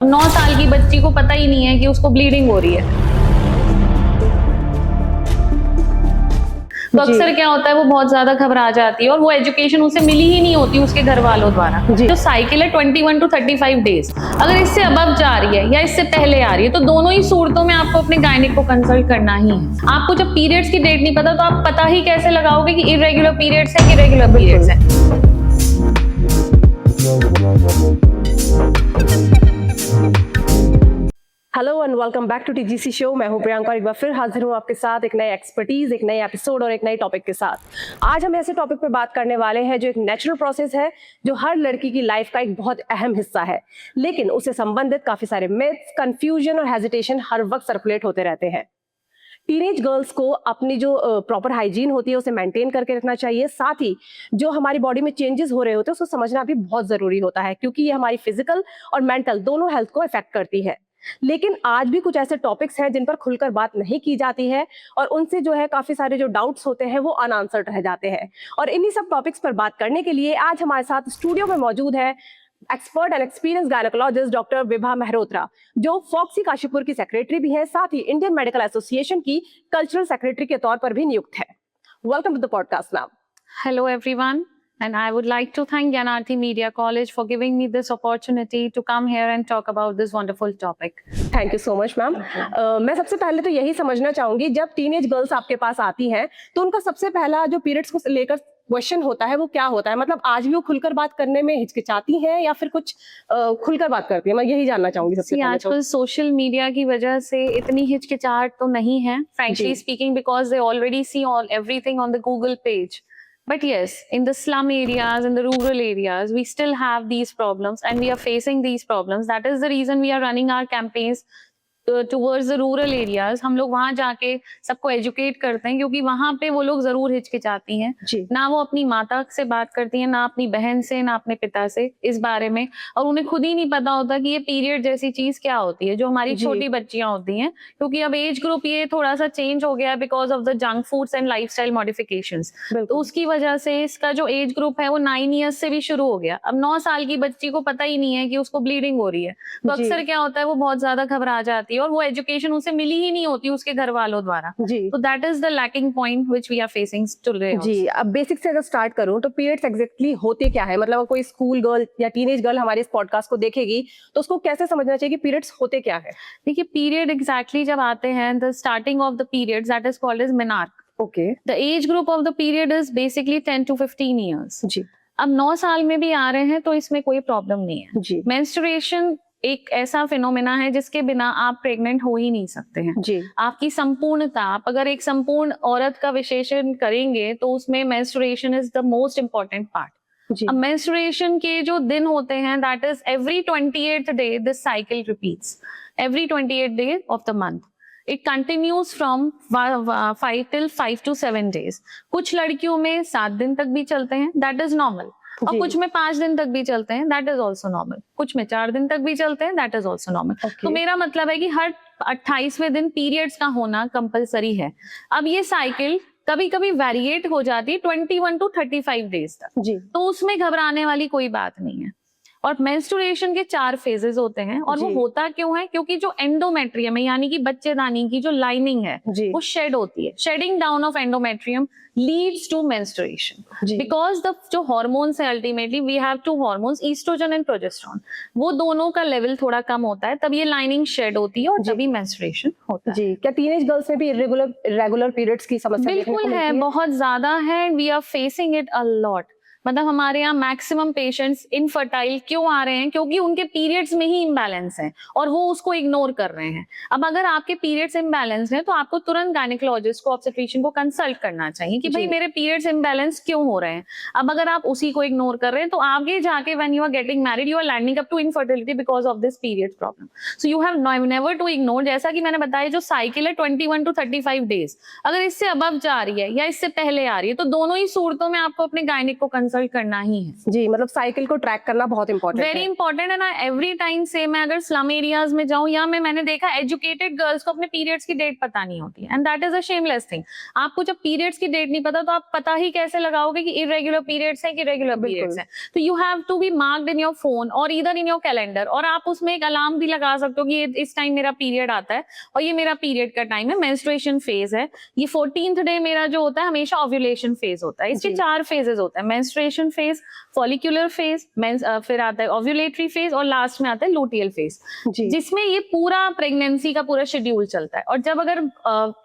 9 साल की बच्ची को पता ही नहीं है कि उसको ब्लीडिंग हो रही है। तो अक्सर क्या होता है, वो बहुत ज्यादा घबरा जाती है और वो एजुकेशन उसे मिली ही नहीं होती उसके घर वालों द्वारा। जो साइकिल है 21 to 35 डेज, अगर इससे अबव जा रही है या इससे पहले आ रही है तो दोनों ही सूरतों में आपको अपने गायनिक को कंसल्ट करना ही है। आपको जब पीरियड्स की डेट नहीं पता तो आप पता ही कैसे लगाओगे कि इरेगुलर पीरियड्स है कि रेगुलर पीरियड्स है। Hello and welcome back to TGC show. मैं हूं प्रियंका, एक बार फिर हाजिर हूं आपके साथ एक नए एक्सपर्टीज, एक नए एपिसोड और एक नए टॉपिक के साथ। आज हम ऐसे टॉपिक पे बात करने वाले हैं जो एक नेचुरल प्रोसेस है, जो हर लड़की की लाइफ का एक बहुत अहम हिस्सा है, लेकिन उससे संबंधित काफी सारे मिथ्स, कंफ्यूजन और हेजिटेशन हर वक्त सर्कुलेट होते रहते हैं। टीनेज गर्ल्स को अपनी जो प्रॉपर हाइजीन होती है उसे मेंटेन करके रखना चाहिए। साथ ही जो हमारी बॉडी में चेंजेस हो रहे होते हैं उसको समझना भी बहुत जरूरी होता है, क्योंकि ये हमारी फिजिकल और मेंटल दोनों हेल्थ को इफेक्ट करती है। लेकिन आज भी कुछ ऐसे टॉपिक्स हैं जिन पर खुलकर बात नहीं की जाती है और उनसे जो है काफी सारे जो डाउट्स होते हैं वो अनआंसर्ड रह जाते हैं। और इन्हीं सब टॉपिक्स पर बात करने के लिए आज हमारे साथ स्टूडियो में मौजूद है expert and experience gynaecologist doctor Vibha Mehrotra, जो फॉक्सी काशीपुर की सेक्रेटरी भी है, साथ ही इंडियन मेडिकल एसोसिएशन की कल्चरल सेक्रेटरी के तौर पर भी नियुक्त है। Welcome to the podcast ma'am. Hello everyone, and I would like to thank Gyanarthi Media College for giving me this opportunity to come here and talk about this wonderful topic. Thank you so much ma'am. मैं सबसे पहले तो यही समझना चाहूंगी, जब teenage girls आपके पास आती हैं तो उनका सबसे पहला जो पीरियड्स को लेकर क्वेश्चन होता है वो क्या होता है? मतलब आज भी वो खुलकर बात करने में हिचकिचाती हैं या फिर कुछ खुलकर बात करती है? मैं यही जानना चाहूंगी सबसे पहले। आजकल सोशल मीडिया की वजह से इतनी हिचकिचाहट तो नहीं है, frankly speaking, because they already see everything on the Google page. But yes, in the slum areas, in the rural areas, we still have these problems and we are facing these problems. That is the reason we are running our campaigns towards the rural areas. हम लोग वहां जाके सबको educate करते हैं, क्योंकि वहां पे वो लोग जरूर हिचकिचाती हैं, ना वो अपनी माता से बात करती हैं, ना अपनी बहन से, ना अपने पिता से इस बारे में, और उन्हें खुद ही नहीं पता होता कि ये पीरियड जैसी चीज क्या होती है जो हमारी छोटी बच्चियां होती हैं। क्योंकि अब एज ग्रुप ये थोड़ा सा चेंज हो गया है because of the junk foods and lifestyle modifications. तो उसकी वजह से इसका जो एज ग्रुप है वो 9 ईयर्स से भी शुरू हो गया। अब 9 साल की बच्ची को पता ही नहीं है कि उसको ब्लीडिंग हो रही है, तो अक्सर क्या होता है, वो बहुत ज्यादा घबरा जाती है और वो एजुकेशन उसे मिली ही नहीं होती उसके घर वालों द्वारा। तो that is the lacking point which we are facing today. जी, अब बेसिक से अगर स्टार्ट करूं तो पीरियड्स एग्जैक्टली होते क्या है? मतलब कोई स्कूल गर्ल या टीनेज गर्ल हमारे इस पॉडकास्ट को देखेगी तो उसको कैसे समझना चाहिए कि पीरियड्स होते क्या है? देखिए, पीरियड एग्जैक्टली जब आते हैं, the starting of the periods, that is called as menarche. Okay. The age group of the period is basically 10 to 15 years. जी। अब 9 साल में भी आ रहे हैं तो इसमें कोई प्रॉब्लम नहीं है। जी। मेंस्ट्रुएशन एक ऐसा फिनोमेना है जिसके बिना आप प्रेग्नेंट हो ही नहीं सकते हैं। जी। आपकी संपूर्णता, आप अगर एक संपूर्ण औरत का विशेषण करेंगे तो उसमें menstruation is the most important part. अब मेंस्ट्रुएशन के जो दिन होते हैं, that is every 28th day this cycle repeats, every 28th day of the month. It continues from 5 till 5 to 7 days। कुछ लड़कियों में 7 दिन तक भी चलते हैं, दैट इज नॉर्मल, और कुछ में 5 दिन तक भी चलते हैं, दैट इज ऑल्सो नॉर्मल, कुछ में 4 दिन तक भी चलते हैं, दैट इज ऑल्सो नॉर्मल। तो मेरा मतलब है कि हर 28वें दिन पीरियड्स का होना कंपलसरी है। अब ये साइकिल कभी कभी वेरिएट हो जाती है 21 to 35 डेज तक, तो उसमें घबराने वाली कोई बात नहीं है। और मेंस्ट्रुएशन के 4 फेजेस होते हैं, और वो होता क्यों है? क्योंकि जो एंडोमेट्रियम है, यानी कि बच्चेदानी की जो लाइनिंग है, वो शेड होती है। Shedding down of endometrium leads to menstruation, because the जो हॉर्मोन्स है, ultimately we have 2 hormones, oestrogen and progesterone, वो दोनों का लेवल थोड़ा कम होता है, तब ये लाइनिंग शेड होती है और तभी मेंस्ट्रुएशन होता है। जी। क्या टीनेज गर्ल्स में भी इरेगुलर पीरियड्स की समस्या बिल्कुल है, बहुत ज्यादा है, we are facing it a lot. मतलब हमारे यहाँ मैक्सिमम पेशेंट्स इनफर्टाइल क्यों आ रहे हैं? क्योंकि उनके पीरियड्स में ही इम्बैलेंस है और वो उसको इग्नोर कर रहे हैं। अब अगर आपके पीरियड्स इम्बैलेंस हैं तो आपको तुरंत गायनेकोलॉजिस्ट को, ऑब्स्टेट्रिशियन को कंसल्ट करना चाहिए कि भाई मेरे पीरियड्स इम्बैलेंस क्यों हो रहे हैं। अब अगर आप उसी को इग्नोर कर रहे हैं तो आगे जाके when you are getting married you are landing up to infertility because of this period problem. So you have never to ignore. जैसा कि मैंने बताया, जो साइकिल है 21 to 35 डेज, अगर इससे अबव जा रही है या इससे पहले आ रही है तो दोनों ही सूरतों में आपको अपने गायनिक को कंसल्ट कंसल्ट करना ही है। जी, मतलब साइकिल को ट्रैक करना बहुत इंपॉर्टेंट वेरी है। इंपॉर्टेंट है ना। एवरी टाइम से मैं अगर स्लम एरियाज में जाऊं या मैंने देखा एजुकेटेड गर्ल्स को अपने पीरियड्स की डेट पता नहीं होती है, and that is a shameless thing. आपको जब पीरियड्स की डेट नहीं पता तो आप पता ही कैसे लगाओगे कि इरेगुलर पीरियड्स है कि रेगुलर पीरियड्स है। तो you have to be marked in your phone और ईदर इन योर कैलेंडर, और आप उसमें एक अलार्म भी लगा सकते हो कि इस टाइम मेरा पीरियड आता है और ये मेरा पीरियड का टाइम है, मेंस्ट्रुएशन फेज है। ये 14th डे मेरा जो होता है हमेशा ओव्यूलेशन फेज होता है। इसके 4 फेजेस होते हैं, मेंस्ट्रुएशन फेज, फॉलिक्यूलर फेज, फिर आता है ओव्यूलेटरी फेज और लास्ट में आता है लूटियल फेज, जिसमें ये पूरा प्रेगनेंसी का पूरा शेड्यूल चलता है। और जब अगर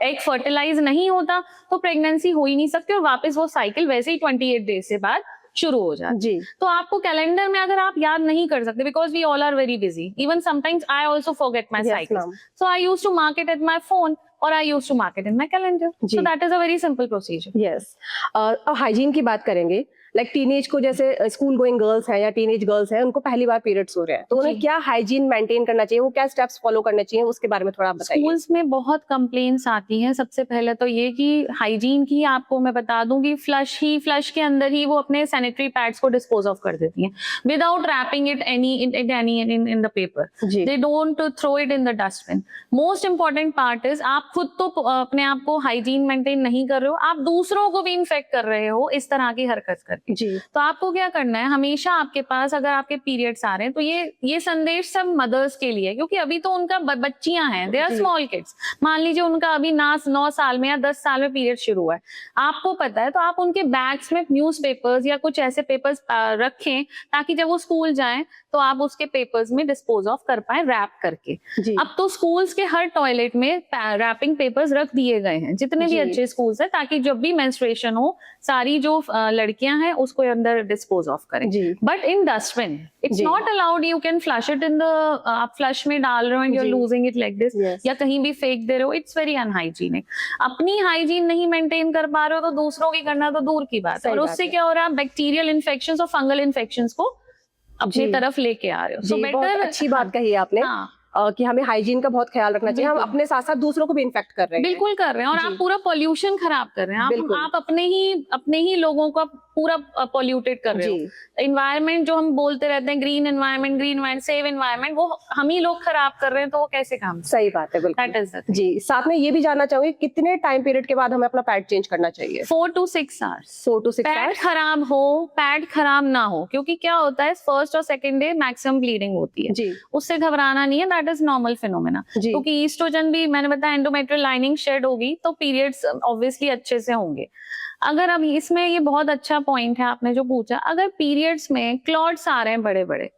एग फर्टिलाइज नहीं होता तो प्रेगनेंसी हो ही नहीं सकती और वापस वो साइकिल वैसे ही 28 डेज से बाद शुरू हो जाती है। जी, तो आपको कैलेंडर में अगर आप याद नहीं कर सकते, because we all are very busy, even sometimes I also forget my cycle, so I used to mark it at my phone और I used to mark it in my calendar. So that is a very simple procedure. Yes. अब hygiene की बात करेंगे। Like teenage को, जैसे school going girls हैं या teenage girls हैं, उनको पहली बार पीरियड्स हो रहे हैं, तो उन्हें क्या हाइजीन मेंटेन करना चाहिए, वो क्या स्टेप्स फॉलो करने चाहिए, उसके बारे में थोड़ा आप बताइए। स्कूल्स में बहुत कंप्लेंट्स आती हैं। सबसे पहले तो ये कि हाइजीन की आपको मैं बता दूं कि फ्लश के अंदर ही वो अपने सैनिटरी पैड्स को डिस्पोज ऑफ कर देती हैं without wrapping it in the paper. They don't throw it in the dustbin. Most important part is आप खुद तो अपने आप को हाइजीन मेंटेन नहीं कर रहे हो, आप दूसरों को भी इन्फेक्ट कर रहे हो इस तरह की हरकत करके। जी, तो आपको क्या करना है, हमेशा आपके पास अगर आपके पीरियड्स आ रहे हैं तो ये संदेश सब मदर्स के लिए, क्योंकि अभी तो उनका बच्चियां हैं, दे आर स्मॉल किड्स। मान लीजिए उनका अभी 9 साल में या 10 साल में पीरियड शुरू हुआ है, आपको पता है, तो आप उनके बैग्स में न्यूज़पेपर्स या कुछ ऐसे पेपर्स रखें ताकि जब वो स्कूल जाएं तो आप उसके पेपर्स में डिस्पोज ऑफ कर पाए रैप करके। अब तो स्कूल्स के हर टॉयलेट में रैपिंग पेपर्स रख दिए गए हैं, जितने भी अच्छे स्कूल्स हैं, ताकि जब भी मेंस्ट्रुएशन हो सारी जो लड़कियां हैं उसको अंदर डिस्पोज ऑफ करें, but in dustbin. It's not allowed you can flush it in the, आप फ्लश में डाल रहे हो and you are losing it like this, या कहीं भी फेंक दे रहे हो, इट्स वेरी अनहाइजीनिक। अपनी हाइजीन नहीं मेंटेन कर पा रहे हो तो दूसरों की करना तो दूर की बात है, और उससे क्या हो रहा है, बैक्टीरियल इन्फेक्शंस और फंगल इन्फेक्शंस को अपनी तरफ लेके आ रहे हो। सो बेटर, अच्छी बात कही है आपने। कि हमें हाइजीन का बहुत ख्याल रखना चाहिए, हम अपने साथ साथ दूसरों को भी इन्फेक्ट कर रहे हैं। बिल्कुल कर रहे हैं, और आप पूरा पॉल्यूशन खराब कर रहे हैं, आप अपने ही लोगों का पूरा पॉल्यूटेड कर रहे हो। एनवायरनमेंट जो हम बोलते रहते हैं, ग्रीन एनवायरनमेंट, सेव एनवायरनमेंट, वो हम ही लोग खराब कर रहे हैं, तो वो कैसे काम। सही बात है, बिल्कुल। जी, साथ में ये भी जानना चाहूंगी कितने टाइम पीरियड के बाद हमें अपना पैड चेंज करना चाहिए? 4 to 6 hours. 4 to 6 hours. Pad खराब हो, पैड खराब ना हो, क्योंकि क्या होता है, फर्स्ट और सेकंड डे मैक्सिमम ब्लीडिंग होती है, उससे घबराना नहीं है, दैट इज नॉर्मल फिनोमेना। क्योंकि ईस्ट्रोजन भी, मैंने बताया, एंडोमेट्रियल लाइनिंग शेड होगी तो पीरियड्स ऑब्वियसली अच्छे से होंगे। अगर अब इसमें ये बहुत अच्छा पॉइंट है आपने जो पूछा, अगर पीरियड्स में क्लॉट्स आ रहे हैं बड़े बड़े,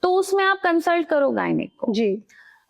तो उसमें आप कंसल्ट करो गायनेक को।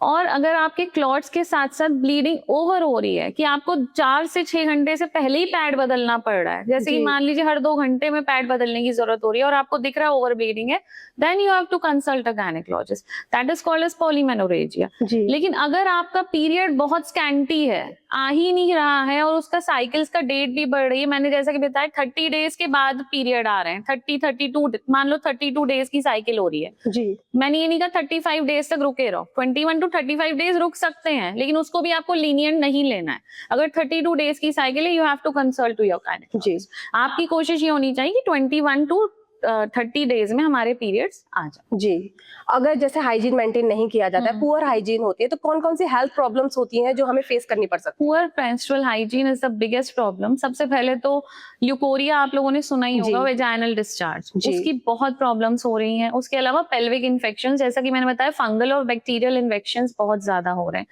और अगर आपके क्लॉट्स के साथ साथ ब्लीडिंग ओवर हो रही है कि आपको 4 से 6 घंटे से पहले ही पैड बदलना पड़ रहा है, जैसे कि मान लीजिए हर 2 घंटे में पैड बदलने की जरूरत हो रही है और आपको दिख रहा है ओवर ब्लीडिंग है, then you have to consult a gynaecologist, that is called as polymenorrhagia. लेकिन अगर आपका पीरियड बहुत स्कैंटी है, आ ही नहीं रहा है, और उसका साइकिल्स का डेट भी बढ़ रही है, मैंने जैसा कि बताया 30 डेज के बाद पीरियड आ रहे हैं, 32 मान लो 32 डेज की साइकिल हो रही है, मैंने ये नहीं कहा 35 डेज तक रुके रहो, 21 to 35 डेज रुक सकते हैं, लेकिन उसको भी आपको लीनियंट नहीं लेना है। अगर 32 डेज की साइकिल है, you have to consult to your gynaecologist. आपकी कोशिश ये होनी चाहिए कि 21 to 30 डेज में हमारे पीरियड्स आ जाए। जी, अगर जैसे हाइजीन मेंटेन नहीं किया जाता है, पुअर हाइजीन होती है, तो कौन कौन सी हेल्थ प्रॉब्लम्स होती हैं जो हमें फेस करनी पड़ सकती है? Poor menstrual hygiene is the biggest problem. सबसे पहले तो ल्यूकोरिया आप लोगों ने सुना ही होगा, वेजाइनल डिस्चार्ज, उसकी बहुत प्रॉब्लम्स हो रही हैं। उसके अलावा पेल्विक इन्फेक्शन, जैसा कि मैंने बताया, फंगल और बैक्टीरियल इन्फेक्शन बहुत ज्यादा हो रहे हैं।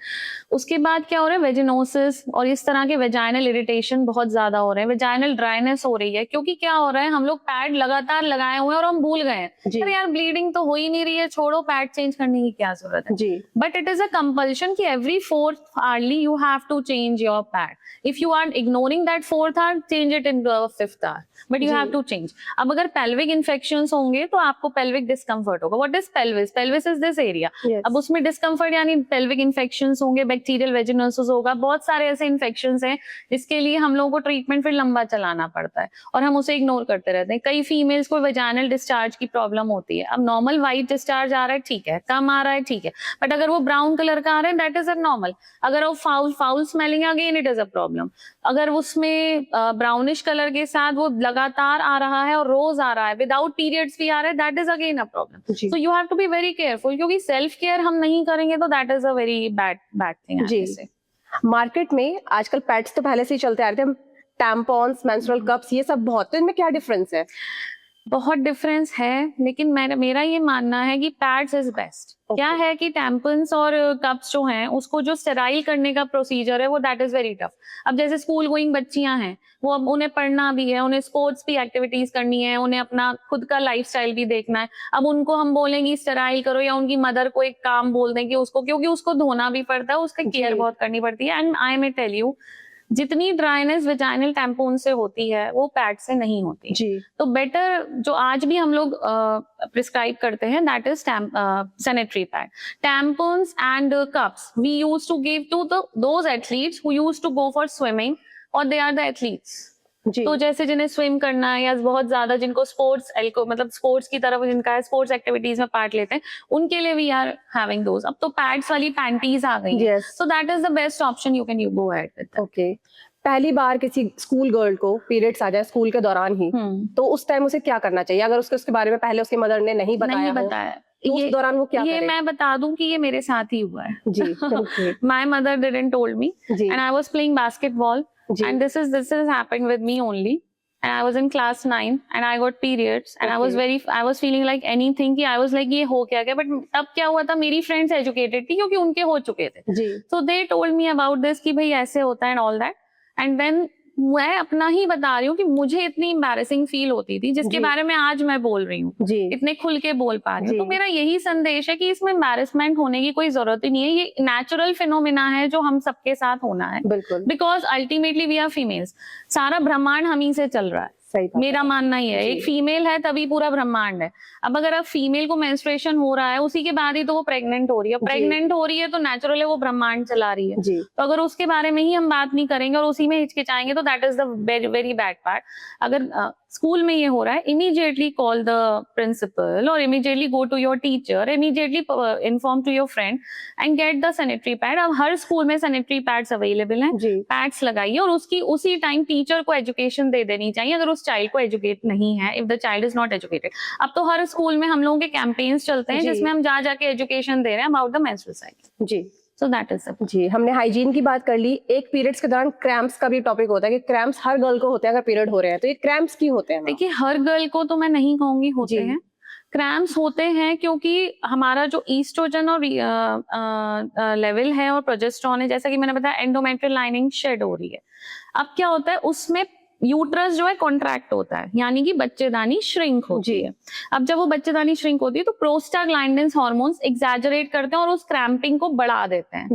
उसके बाद क्या हो रहा है, वेजिनोसिस और इस तरह के वेजाइनल इरिटेशन बहुत ज्यादा हो रहे हैं, वेजाइनल ड्राइनेस हो रही है, क्योंकि क्या हो रहा है, हम लोग पैड लगातार लगाए हुए हैं और हम भूल गए हैं, अरे यार ब्लीडिंग तो हो ही नहीं रही है, छोड़ो, पैड चेंज करने की क्या जरूरत है। But it is a compulsion कि every 4th hourly you have to change your pad. If you are ignoring that 4th hour, change it in the 5th hour. But you have to change. अब अगर pelvic infections होंगे तो आपको pelvic discomfort होगा। What is pelvis? Pelvis is this area. अब उसमें discomfort यानी pelvic infections होंगे, bacterial vaginosis होगा, बहुत सारे ऐसे infections हैं जिसके लिए हम लोगों को ट्रीटमेंट फिर लंबा चलाना पड़ता है और हम उसे इग्नोर करते रहते हैं। कई फीमेल्स को वेजाइनल डिस्चार्ज की प्रॉब्लम होती है। अब नॉर्मल व्हाइट डिस्चार्ज आ रहा है ठीक है, कम आ रहा है ठीक है, बट अगर वो ब्राउन कलर का आ रहा है दैट इज अ नॉर्मल। अगर वो foul smelling again it is a problem. अगर उसमें ब्राउनिश कलर के साथ वो लगातार आ रहा है और रोज आ रहा है, विदाउट पीरियड्स भी आ रहा है, that is again a problem. जी। So you have to be very careful, क्योंकि सेल्फ केयर हम नहीं करेंगे तो that is a very bad thing. जी। मार्केट में आजकल पैड्स तो पहले से ही चलते आ रहे थे, टैम्पॉन्स, मेंस्ट्रुअल कप्स, ये सब बहुत, तो इनमें क्या डिफरेंस है? बहुत डिफरेंस है, लेकिन मेरा ये मानना है कि पैड्स इज बेस्ट। क्या है कि टैम्पन्स और कप्स जो हैं उसको जो स्टेराइल करने का प्रोसीजर है वो दैट इज वेरी टफ। अब जैसे स्कूल गोइंग बच्चियां हैं, वो अब उन्हें पढ़ना भी है, उन्हें स्पोर्ट्स भी एक्टिविटीज करनी है, उन्हें अपना खुद का लाइफस्टाइल भी देखना है। अब उनको हम बोलेंगे स्टेराइल करो, या उनकी मदर को एक काम बोल दें कि उसको, क्योंकि उसको धोना भी पड़ता है, उसका केयर बहुत करनी पड़ती है। And I may tell you, जितनी ड्राइनेस वेजाइनल टैम्पून से होती है वो पैड से नहीं होती। जी। तो बेटर जो आज भी हम लोग प्रिस्क्राइब करते हैं that is sanitary pad. Tampons and cups we use to give to those athletes who use to go for swimming, और दे आर द एथलीट्स। तो जैसे जिन्हें स्विम करना है या बहुत ज्यादा जिनको स्पोर्ट्स मतलब स्पोर्ट्स की तरफ जिनका है, स्पोर्ट्स एक्टिविटीज में पार्ट लेते हैं, उनके लिए वी आर हैविंग दोज। अब तो पैड्स वाली पैंटीज आ गई हैं, सो that is the best option, you can go ahead with that. Okay. पहली बार किसी स्कूल गर्ल को पीरियड्स आ जाए स्कूल के दौरान ही, तो उस टाइम उसे क्या करना चाहिए? अगर उसके बारे में पहले उसकी मदर ने नहीं बताया तो उस दौरान वो क्या करे? मैं बता दूं कि ये मेरे साथ ही हुआ है। जी। My mother didn't told me, and I was playing basketball, and this has happened with me only, and I was in class 9 and I got periods, and I was feeling like anything कि I was like ये हो क्या गया, but तब क्या हुआ था, मेरी friends educated थी क्योंकि उनके हो चुके थे। जी। So they told me about this कि भाई ऐसे होता है and all that, and then मैं अपना ही बता रही हूँ कि मुझे इतनी एम्बैरेसिंग फील होती थी, जिसके बारे में आज मैं बोल रही हूँ, इतने खुल के बोल पा रही हूँ। तो मेरा यही संदेश है कि इसमें एम्बैरेसमेंट होने की कोई जरूरत ही नहीं है, ये नेचुरल फिनोमिना है जो हम सबके साथ होना है। बिल्कुल। Because ultimately we are females, सारा ब्रह्मांड हम ही से चल रहा है। मेरा मानना ही है, एक फीमेल है तभी पूरा ब्रह्मांड है। अब अगर अब फीमेल को मेंस्ट्रुएशन हो रहा है, उसी के बाद ही तो वो प्रेग्नेंट हो रही है। प्रेग्नेंट हो रही है तो नेचुरली वो ब्रह्मांड चला रही है। तो अगर उसके बारे में ही हम बात नहीं करेंगे और उसी में हिचकिचाएंगे तो that is the very bad part. अगर स्कूल में ये हो रहा है, इमीडिएटली कॉल द प्रिंसिपल और immediately go to your teacher, immediately inform to your friend and get the sanitary pad. अब हर स्कूल में सैनिटरी पैड्स अवेलेबल हैं, पैड्स लगाइए और उसकी उसी टाइम टीचर को एजुकेशन दे देनी चाहिए अगर उस चाइल्ड को एजुकेट नहीं है, if the child is not educated. अब तो हर स्कूल में हम लोगों के कैंपेन्स चलते हैं जिसमें हम जा जाके एजुकेशन दे रहे हैं अबाउट द मेंस्ट्रुअल साइकिल। जी। So that is it. जी, हमने हाइजीन की बात कर ली। एक पीरियड्स के दौरान क्रैम्प्स का भी टॉपिक होता है कि क्रैम्प्स हर गर्ल को होते हैं अगर पीरियड हो रहे हैं, तो ये क्रैम्प्स क्यों होते हैं? देखिए, हर गर्ल को तो मैं नहीं कहूंगी होते हैं। क्रैम्प्स होते हैं क्योंकि हमारा जो ईस्ट्रोजन और लेवल है और प्रोजेस्टेरोन है, जैसा कि मैंने बताया, एंडोमेट्रियल लाइनिंग शेड हो रही है। अब क्या होता है, उसमें यूट्रस जो है कॉन्ट्रैक्ट होता है, यानी कि बच्चेदानी श्रिंक होती है। अब जब वो बच्चेदानी श्रिंक होती है तो प्रोस्टाग्लैंडिन्स हार्मोन्स एग्जैजरेट करते हैं और उस क्रैम्पिंग को बढ़ा देते हैं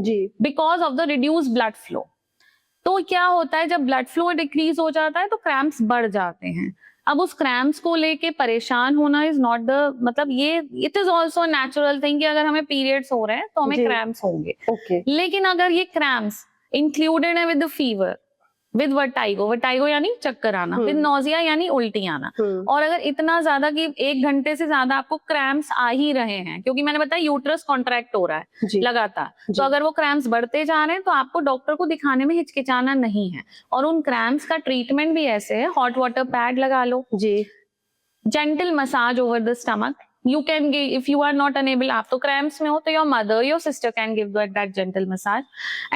because of the reduce blood flow. तो क्या होता है, जब ब्लड फ्लो डिक्रीज हो जाता है तो क्रैम्प्स बढ़ जाते हैं। अब उस क्रैम्प्स को लेके परेशान होना इज नॉट द, मतलब ये it is also natural thing कि अगर हमें पीरियड्स हो रहे हैं तो हमें क्रैम्प्स होंगे। लेकिन अगर ये क्रैम्प्स इंक्लूडेड है with the fever, with vertigo यानी चक्कर आना, विद नोजिया यानी उल्टी आना, और अगर इतना ज्यादा कि 1 घंटे से ज्यादा आपको क्रैम्प्स आ ही रहे हैं, क्योंकि मैंने बताया यूट्रस कॉन्ट्रैक्ट हो रहा है लगातार, तो अगर वो क्रैम्प्स बढ़ते जा रहे हैं तो आपको डॉक्टर को दिखाने में हिचकिचाना नहीं है। और उन क्रैम्प्स का ट्रीटमेंट भी ऐसे है, हॉट वाटर पैड लगा लो, gentle massage over the stomach, you can give, if you are not unable, आप तो क्रैम्प्स में हो तो your mother, your sister can give that gentle massage,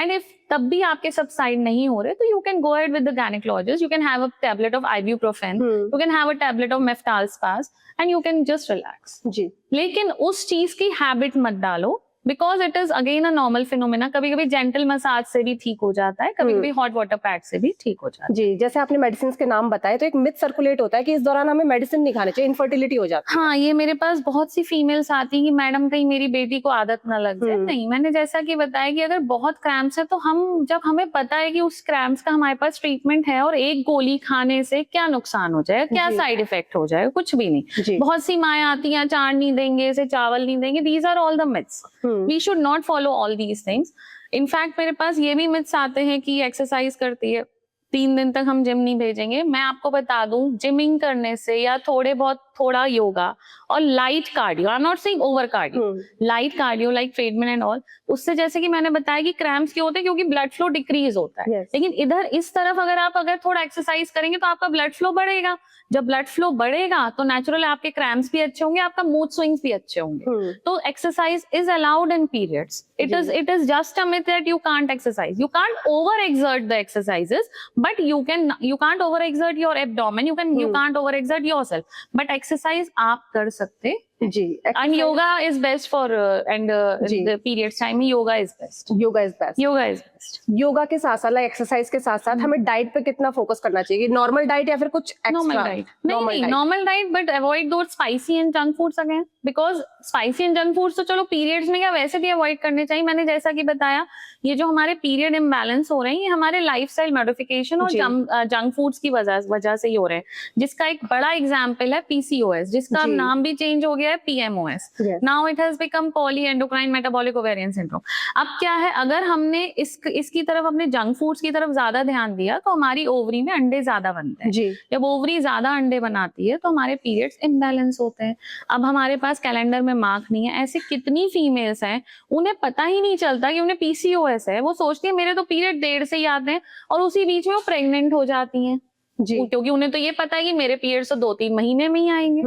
and if तब भी आपके सबसाइड नहीं हो रहे तो you can go ahead with the gynecologist, you can have a tablet of ibuprofen, you can have a tablet of Meftal-Spas and you can just relax। जी। लेकिन उस चीज की हैबिट मत डालो, because it is again a normal phenomena. कभी कभी gentle massage से भी ठीक हो जाता है, कभी कभी हॉट वाटर पैड से भी ठीक हो जाता है। जी, जैसे आपने मेडिसिन के नाम बताए तो एक मिथ सर्कुलेट होता है कि इस दौरान हमें मेडिसिन नहीं खानी चाहिए, इनफर्टिलिटी हो जाती है। हाँ, ये मेरे पास बहुत सी फीमेल्स आती हैं कि मैडम कहीं मेरी बेटी को आदत ना लग जाए। नहीं, मैंने जैसा कि बताया कि अगर बहुत क्रैम्प्स है तो हम, जब हमें पता है कि उस क्रैम्प्स का हमारे पास ट्रीटमेंट है और एक गोली खाने से क्या नुकसान हो जाएगा, क्या साइड इफेक्ट हो जाएगा, कुछ भी नहीं। बहुत सी माएँ आती हैं, अचार नहीं देंगे, इसे चावल नहीं देंगे, these are all the myths. We should not follow all these things। In fact, मेरे पास ये भी मिथ्स आते हैं कि एक्सरसाइज करती है 3 दिन तक हम जिम नहीं भेजेंगे। मैं आपको बता दूं, जिमिंग करने से या थोड़ा योगा और light cardio, I am not saying over cardio, light cardio like treadmill and all, उससे जैसे कि मैंने बताया कि क्रैम्प्स क्यों होते हैं, क्योंकि ब्लड फ्लो डिक्रीज होता है। लेकिन इधर इस तरफ अगर थोड़ा एक्सरसाइज करेंगे तो आपका ब्लड फ्लो बढ़ेगा। जब ब्लड फ्लो बढ़ेगा तो नेचुरली आपके क्रैम्प्स भी अच्छे होंगे, आपका मूड स्विंग्स भी अच्छे होंगे। तो exercise is allowed in periods. It is just a myth that you can't exercise. You can't overexert the exercises, but you can't overexert your abdomen. You can't overexert yourself. But exercise आप कर सकते जी। And yoga is best for the periods time में yoga is best. Yoga is best. Yoga is best. Yoga के साथ साथ exercise के साथ साथ हमें डाइट पे कितना फोकस करना चाहिए? नॉर्मल डाइट या फिर कुछ Normal एक्स्ट्रा? diet. नहीं, normal diet, but avoid those spicy and junk foods again. Because spicy and junk foods तो चलो periods में क्या वैसे भी अवॉइड करने चाहिए। मैंने जैसा कि बताया, ये जो हमारे पीरियड इम्बैलेंस हो रहे हैं, ये हमारे लाइफस्टाइल मॉडिफिकेशन और जंक फूड्स की वजह से ही हो रहे हैं, जिसका एक बड़ा एग्जांपल है PCOS, जिसका नाम भी चेंज हो गया है PMOS. Now it has become poly endocrine metabolic ovarian syndrome. अब क्या है, अगर हमने इसकी तरफ, अपने जंक फूड्स की तरफ ज्यादा ध्यान दिया तो हमारी ओवरी में अंडे ज्यादा बनते हैं। जब ओवरी ज्यादा अंडे बनाती है तो हमारे पीरियड्स इम्बैलेंस होते हैं। अब हमारे पास कैलेंडर में मार्क नहीं है, ऐसे कितनी फीमेल्स हैं उन्हें पता ही नहीं चलता कि उन्हें PCOS है। वो सोचती है मेरे तो पीरियड देर से ही आते हैं, और उसी बीच में वो प्रेग्नेंट हो जाती हैं क्योंकि उन्हें तो ये पता है कि मेरे पीरियड्स तो 2-3 महीने में ही आएंगे,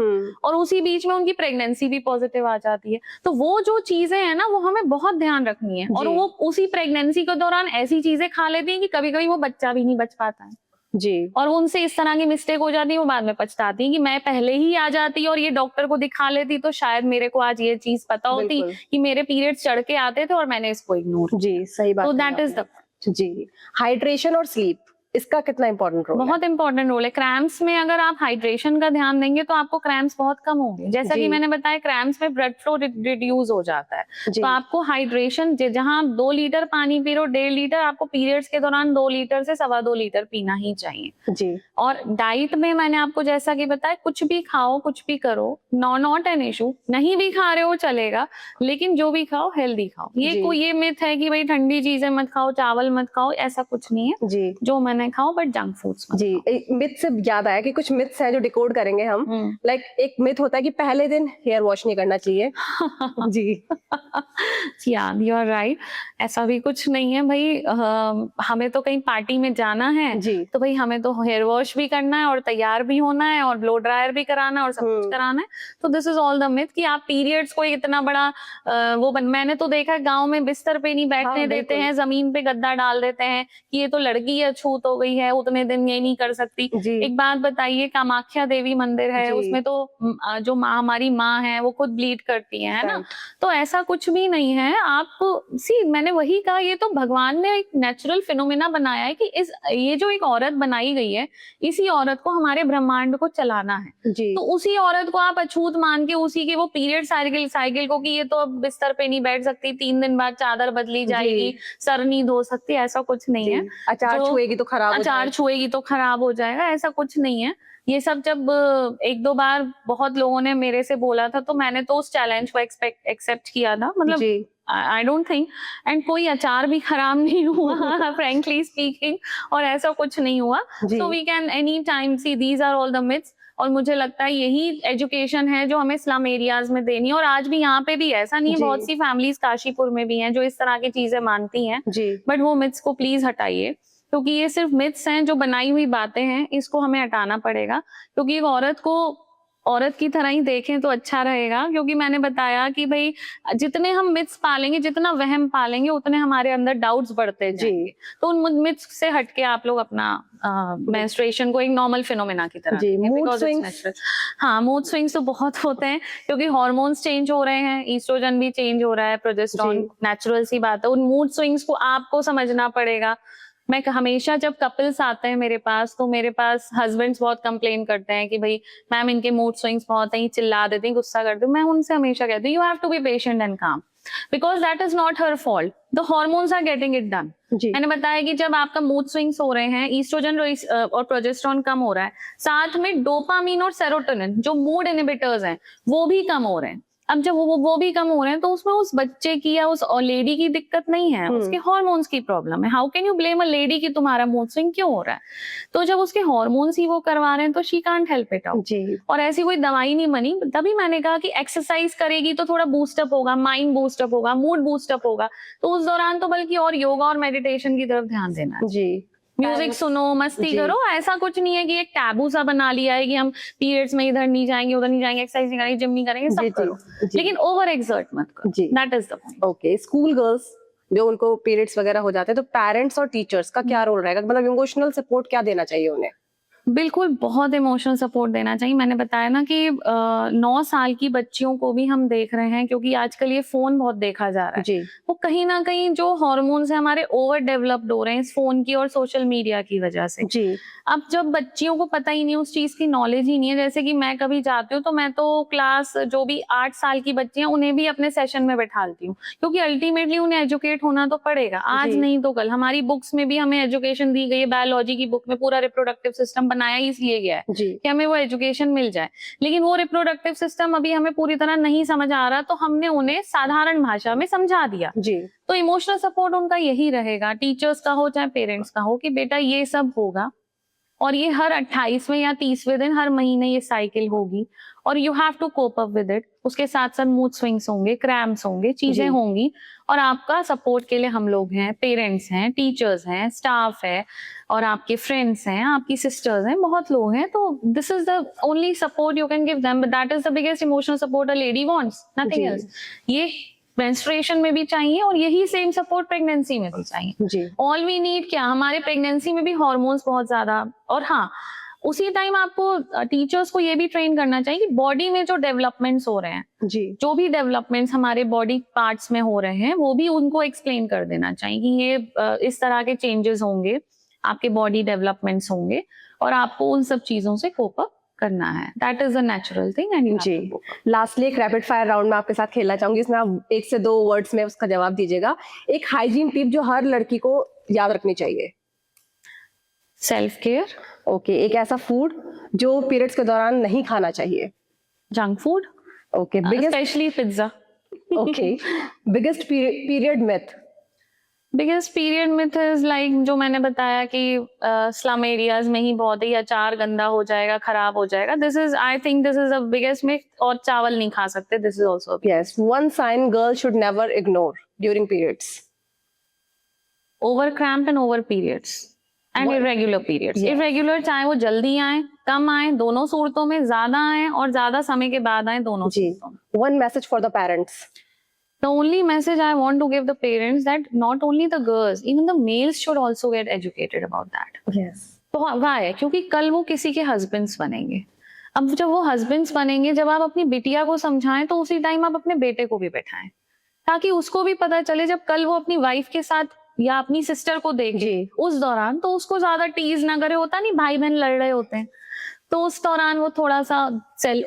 और उसी बीच में उनकी प्रेगनेंसी भी पॉजिटिव आ जाती है। तो वो जो चीजें हैं ना, वो हमें बहुत ध्यान रखनी है। और वो उसी प्रेगनेंसी के दौरान ऐसी चीजें खा लेती हैं कि कभी कभी वो बच्चा भी नहीं बच पाता है जी। और उनसे इस तरह की मिस्टेक हो जाती है, वो बाद में पछताती है कि मैं पहले ही आ जाती और ये डॉक्टर को दिखा लेती तो शायद मेरे को आज ये चीज पता होती कि मेरे पीरियड्स चढ़ के आते थे और मैंने इसको इग्नोर। जी, सही बात। तो दैट इज द जी। हाइड्रेशन और स्लीप, इसका कितना इंपॉर्टेंट रोल है? बहुत इंपॉर्टेंट रोल है। क्रैम्प्स में अगर आप हाइड्रेशन का ध्यान देंगे तो आपको क्रैम्प्स बहुत कम होंगे। जैसा कि मैंने बताया, क्रैम्प्स में ब्लड फ्लो रिड्यूस हो जाता है, तो आपको हाइड्रेशन, जहां 2 लीटर पानी पी रहे हो, 1.5 लीटर आपको पीरियड्स के दौरान 2 लीटर से 2.25 लीटर पीना ही चाहिए जी। और डाइट में मैंने आपको जैसा कि बताया, कुछ भी खाओ, कुछ भी करो, नॉट एन इशू। नहीं भी खा रहे हो चलेगा, लेकिन जो भी खाओ हेल्दी खाओ। ये मिथ है कि भाई ठंडी चीजें मत खाओ, चावल मत खाओ, ऐसा कुछ नहीं है जी। जो मैंने खाओ, बट जंक फूड्स जी। मिथ से याद आया कि कुछ मिथ्स हैं जो डिकोड करेंगे हम। लाइक एक मिथ होता है कि पहले दिन हेयर वॉश नहीं करना चाहिए जी। यू आर राइट, ऐसा भी कुछ नहीं है भाई। हमें तो कहीं पार्टी में जाना है जी, तो भाई हमें तो हेयर वॉश भी करना है और तैयार भी होना है और ब्लो ड्रायर भी कराना है और सब कुछ कराना है। तो this is all the myth कि आप पीरियड्स को इतना बड़ा मैंने तो देखा गांव में बिस्तर पे नहीं बैठने देते हैं, जमीन पे गद्दा डाल देते हैं कि ये तो लड़की है, छूत हो गई है, उतने दिन ये नहीं कर सकती। एक बात बताइए, कामाख्या देवी मंदिर है, उसमें तो जो हमारी माँ है वो खुद ब्लीड करती है ना। तो ऐसा कुछ भी नहीं है। आप मैंने वही कहा, ये तो भगवान ने एक नेचुरल फिनोमिना बनाया है कि ये जो एक औरत बनाई गई है, इसी औरत को हमारे ब्रह्मांड को चलाना है। तो उसी औरत को आप अछूत मान के उसी के वो पीरियड साइकिल को कि ये तो अब बिस्तर पे नहीं बैठ सकती, 3 दिन बाद चादर बदली जाएगी, सर नहीं धो सकती, ऐसा कुछ नहीं है। अचार छुएगी तो खराब हो जाएगा, ऐसा कुछ नहीं है। ये सब जब 1-2 बार बहुत लोगों ने मेरे से बोला था, तो मैंने तो उस चैलेंज को एक्सेप्ट किया था। मतलब I don't think, and कोई अचार भी खराब नहीं हुआ frankly speaking, और ऐसा कुछ नहीं हुआ। So we can anytime see, these are all the myths। और मुझे लगता है यही एजुकेशन है जो हमें स्लम एरियाज में देनी है। और आज भी यहाँ पे भी ऐसा नहीं है, बहुत सी फैमिलीज काशीपुर में भी हैं जो इस तरह की चीजें मानती हैं, बट वो मिथ्स को प्लीज हटाइए, क्योंकि ये सिर्फ मिथ्स हैं, जो बनाई हुई बातें हैं, इसको हमें हटाना पड़ेगा। क्योंकि एक औरत को औरत की तरह ही देखें तो अच्छा रहेगा। क्योंकि मैंने बताया कि भाई जितने हम मिथ्स पालेंगे, जितना वहम पालेंगे, उतने हमारे अंदर डाउट्स बढ़ते जाएंगे। तो उन मिथ्स से हटके आप लोग अपना मेंस्ट्रुएशन को एक नॉर्मल फिनोमेना की तरह, मूड स्विंग्स, हाँ मूड स्विंग्स तो बहुत होते हैं, क्योंकि हार्मोन्स चेंज हो रहे हैं, ईस्ट्रोजन भी चेंज हो रहा है, प्रोजेस्टेरोन, नेचुरल सी बात है। उन मूड स्विंग्स को आपको समझना पड़ेगा। मैं हमेशा जब कपल्स आते हैं मेरे पास, तो मेरे पास हस्बैंड्स बहुत कंप्लेन करते हैं कि भाई मैम इनके मूड स्विंग्स बहुत हैं, चिल्ला देते हैं, गुस्सा करते हैं। मैं उनसे हमेशा कहती हूँ, you have to be patient and calm, because that is not her fault, the hormones are getting it done. मैंने बताया कि जब आपका मूड स्विंग्स हो रहे हैं, ईस्ट्रोजन और प्रोजेस्टेरोन कम हो रहा है, साथ में डोपामीन और सेरोटोनिन जो मूड इनहिबिटर्स हैं वो भी कम हो रहे हैं। अब जब वो भी कम हो रहे हैं तो उसमें उस बच्चे की या उस लेडी की दिक्कत नहीं है, उसके हार्मोन्स की प्रॉब्लम है। How can you blame a lady कि तुम्हारा मूड स्विंग क्यों हो रहा है? तो जब उसके हार्मोन्स ही वो करवा रहे हैं तो she can't help it out. जी। और ऐसी कोई दवाई नहीं बनी, तभी मैंने कहा कि एक्सरसाइज करेगी तो थोड़ा बूस्टअप होगा, माइंड बूस्टअप होगा, मूड बूस्टअप होगा। तो उस दौरान तो बल्कि और योगा और मेडिटेशन की तरफ ध्यान देना है। जी। म्यूजिक सुनो, मस्ती जी। करो। ऐसा कुछ नहीं है कि एक टैबू सा बना लिया है कि हम पीरियड्स में इधर नहीं जाएंगे, उधर नहीं जाएंगे, एक्सरसाइज नहीं करेंगे, जिम नहीं करेंगे, जी, सब जी, करो, जी। लेकिन ओवर एक्सर्ट मत करो। जी। That is the point. Okay, school girls जो उनको पीरियड्स वगैरह हो जाते हैं तो पेरेंट्स और टीचर्स का क्या रोल रहेगा, मतलब इमोशनल सपोर्ट क्या देना चाहिए उन्हें? बिल्कुल, बहुत इमोशनल सपोर्ट देना चाहिए। मैंने बताया ना कि 9 साल की बच्चियों को भी हम देख रहे हैं, क्योंकि आजकल ये फ़ोन बहुत देखा जा रहा है। जी। वो कहीं न कहीं जो हार्मोन्स हैं हमारे ओवर डेवलप्ड हो रहे हैं इस फ़ोन की और सोशल मीडिया की वजह से। जी। अब जब बच्चियों को पता ही नहीं, उस चीज़ की नॉलेज ही नहीं है, जैसे कि मैं कभी जाती हूँ तो मैं तो क्लास जो भी 8 साल की बच्ची हैं उन्हें भी अपने सेशन में बैठालती हूँ, क्योंकि अल्टीमेटली उन्हें एजुकेट होना तो पड़ेगा, आज जी। नहीं तो कल। हमारी बुक्स में भी हमें एजुकेशन दी गई है, बायोलॉजी की बुक में पूरा रिप्रोडक्टिव सिस्टम बनाया ही इसलिए गया है जी। कि हमें वो एजुकेशन मिल जाए। लेकिन वो रिप्रोडक्टिव सिस्टम अभी हमें पूरी तरह नहीं समझ आ रहा, तो हमने उन्हें साधारण भाषा में समझा दिया। जी। तो इमोशनल सपोर्ट उनका यही रहेगा, टीचर्स का हो चाहे पेरेंट्स का हो, कि बेटा ये सब होगा और ये हर 28वें या 30वें दिन हर महीने ये साइकिल होगी और you have to cope up with it. उसके साथ साथ मूड स्विंग्स होंगे, क्रैम्प्स होंगे, चीजें जी। होंगी, और आपका सपोर्ट के लिए हम लोग हैं, पेरेंट्स हैं, टीचर्स हैं, स्टाफ है, और आपके फ्रेंड्स हैं, आपकी सिस्टर्स हैं, बहुत लोग हैं। तो this is the only support you can give them, but that is the biggest emotional support a lady wants, nothing जी। एल्स। ये मेंस्ट्रुएशन में भी चाहिए और यही सेम सपोर्ट प्रेगनेंसी में भी चाहिए। जी। ऑल वी नीड क्या, हमारे प्रेगनेंसी में भी हार्मोन्स बहुत ज्यादा, और हाँ, उसी टाइम आपको टीचर्स को ये भी ट्रेन करना चाहिए कि बॉडी में जो डेवलपमेंट्स हो रहे हैं, जी। जो भी डेवलपमेंट्स हमारे बॉडी पार्ट्स में हो रहे हैं, वो भी उनको एक्सप्लेन कर देना चाहिए कि ये इस तरह के चेंजेस होंगे, आपके बॉडी डेवलपमेंट्स होंगे और आपको उन सब चीजों से कोप अप करना है। That is a natural thing and you जी। लास्टली एक रैपिड फायर राउंड में आपके साथ खेलना चाहूंगी, इसमें आप 1 से 2 वर्ड्स में उसका जवाब दीजिएगा। एक हाइजीन टिप जो हर लड़की को याद रखनी चाहिए। Self care. ओके, एक ऐसा फूड जो पीरियड्स के दौरान नहीं खाना चाहिए। Junk food, okay, biggest specially pizza. Okay, biggest period myth. Biggest period myth is like जो मैंने बताया कि स्लम एरियाज में ही बहुत ही अचार गंदा हो जाएगा, खराब हो जाएगा। This is, I think this is the biggest myth. और चावल नहीं खा सकते, this is also. Yes, one sine girl should never ignore during periods. Over cramp and over periods and What? Irregular periods. Yes. Irregular चाहे वो जल्दी आए, कम आए, दोनों सूरतों में, ज्यादा आए और ज्यादा समय के बाद आए, दोनों जी। सूरतों में। One message for the parents. The only message I want to give the parents that not only the girls, even the males should also get educated about that. Yes. तो वाई? क्योंकि कल वो किसी के हस्बैंड्स बनेंगे। अब जब वो हस्बैंड्स बनेंगे, जब आप अपनी बिटिया को समझाएं तो उसी टाइम आप अपने बेटे को भी बैठाएं, ताकि उसको भी पता चले जब कल वो अपनी वाइफ के साथ या अपनी सिस्टर को देखे जी। उस दौरान, तो उसको ज्यादा टीज ना करे। होता नहीं, भाई बहन लड़ रहे होते हैं, तो उस दौरान वो थोड़ा सा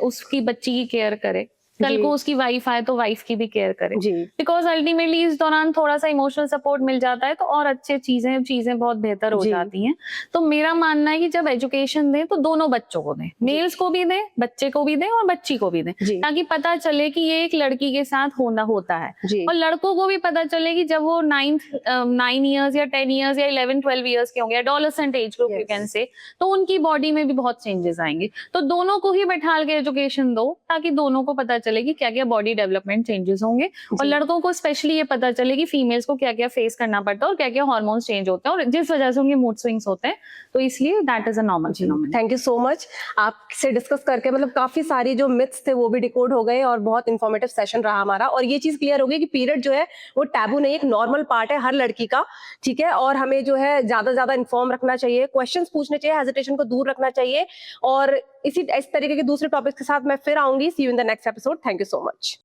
उसकी बच्ची की केयर करे। कल जी। को उसकी वाइफ आए तो वाइफ की भी केयर करे, जी। बिकॉज अल्टीमेटली इस दौरान थोड़ा सा इमोशनल सपोर्ट मिल जाता है तो और अच्छे चीजें बहुत बेहतर हो जी। जाती हैं। तो मेरा मानना है कि जब एजुकेशन दें तो दोनों बच्चों को दें, मेल्स को भी दें, बच्चे को भी दें और बच्ची को भी दें, जी। ताकि पता चले कि ये एक लड़की के साथ होता है। जी। और लड़कों को भी पता चले कि जब वो 9 ईयर्स या 10 ईयर्स या 11-12 ईयर्स के होंगे, adolescent age group you Yes. Can say, तो उनकी बॉडी में भी बहुत चेंजेस आएंगे। तो दोनों को ही बैठा के एजुकेशन दो, ताकि दोनों को पता चले कि क्या क्या बॉडी डेवलपमेंट चेंजेस होंगे, और जी। लड़कों को स्पेशली ये पता चले कि फीमेल्स को क्या क्या फेस करना पड़ता है और क्या क्या हार्मोन्स चेंज होते हैं और जिस वजह से उनके मूड स्विंग्स होते हैं। तो इसलिए that is a normal phenomenon. Thank you so much. आपसे डिस्कस करके मतलब काफी सारी जो मिथ्स थे वो भी डिकोड हो गए और बहुत इंफॉर्मेटिव सेशन रहा हमारा, और ये चीज क्लियर हो गई कि पीरियड जो है वो टैबू नहीं, एक नॉर्मल पार्ट है हर लड़की का, ठीक है। और हमें जो है ज्यादा ज्यादा इन्फॉर्म रखना चाहिए, क्वेश्चंस पूछने चाहिए, हेजिटेशन को दूर रखना चाहिए। और इस तरीके के दूसरे टॉपिक्स के साथ मैं फिर आऊंगी। See you in the next episode. Thank you so much.